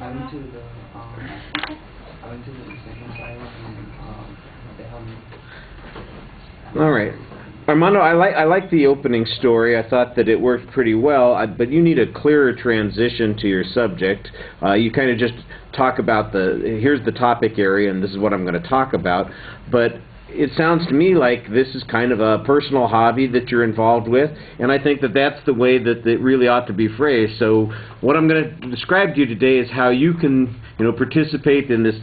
I went to the insane asylum and they helped me. All right. Armando, I like the opening story. I thought that it worked pretty well, but you need a clearer transition to your subject. You kind of just talk about here's the topic area and this is what I'm going to talk about, but it sounds to me like this is kind of a personal hobby that you're involved with, and I think that that's the way that it really ought to be phrased. So what I'm going to describe to you today is how you can, participate in this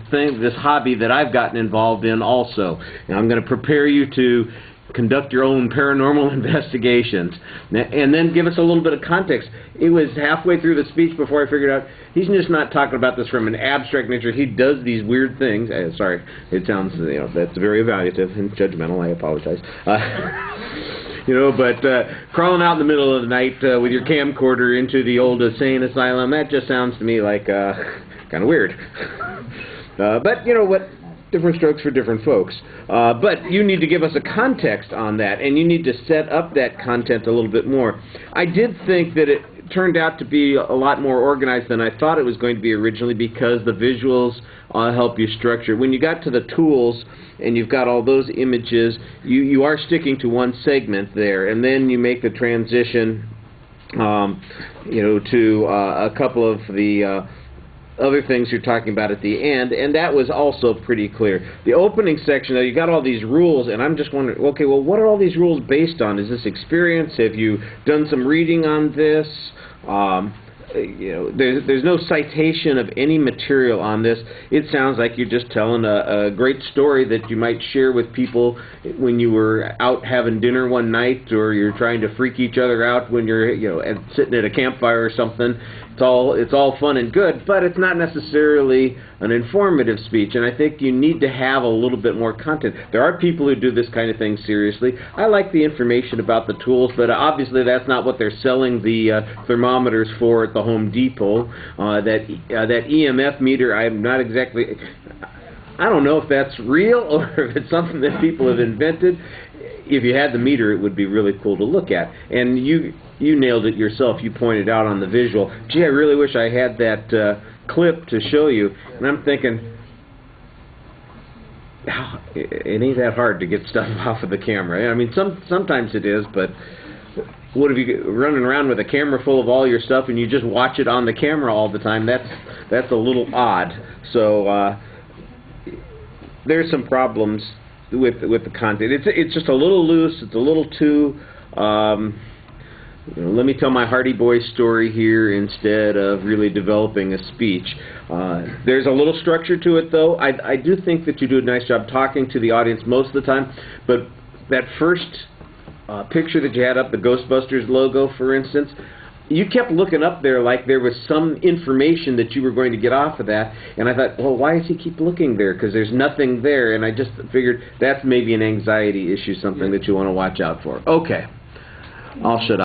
hobby that I've gotten involved in also. And I'm going to prepare you to conduct your own paranormal investigations. And then give us a little bit of context. It was halfway through the speech before I figured out he's just not talking about this from an abstract nature. He does these weird things. Sorry, it sounds, that's very evaluative and judgmental. I apologize. But crawling out in the middle of the night with your camcorder into the old insane asylum, that just sounds to me like kind of weird. But you know what? Different strokes for different folks. But you need to give us a context on that, and you need to set up that content a little bit more. I did think that it turned out to be a lot more organized than I thought it was going to be originally, because the visuals help you structure. When you got to the tools and you've got all those images, you are sticking to one segment there, and then you make the transition to a couple of the other things you're talking about at the end, and that was also pretty clear. The opening section, though, you got all these rules, and I'm just wondering, okay, well, what are all these rules based on? Is this experience? Have you done some reading on this? There's no citation of any material on this. It sounds like you're just telling a great story that you might share with people when you were out having dinner one night, or you're trying to freak each other out when you're sitting at a campfire or something. It's all fun and good, but it's not necessarily an informative speech, and I think you need to have a little bit more content. There are people who do this kind of thing seriously. I like the information about the tools, but obviously that's not what they're selling the thermometers for at the Home Depot. That EMF meter, I'm not exactly... I don't know if that's real or if it's something that people have invented. If you had the meter, it would be really cool to look at. And you nailed it yourself. You pointed out on the visual, gee, I really wish I had that clip to show you. And I'm thinking, it ain't that hard to get stuff off of the camera. I mean, sometimes it is, but what if you running around with a camera full of all your stuff and you just watch it on the camera all the time? That's a little odd. So there's some problems with the content. It's just a little loose. It's a little too let me tell my Hardy Boy story here instead of really developing a speech. There's a little structure to it, though. I do think that you do a nice job talking to the audience most of the time, but that first picture that you had up, the Ghostbusters logo, for instance, you kept looking up there like there was some information that you were going to get off of that, and I thought, well, why does he keep looking there? Because there's nothing there, and I just figured that's maybe an anxiety issue, something that you want to watch out for. Okay, I'll shut up.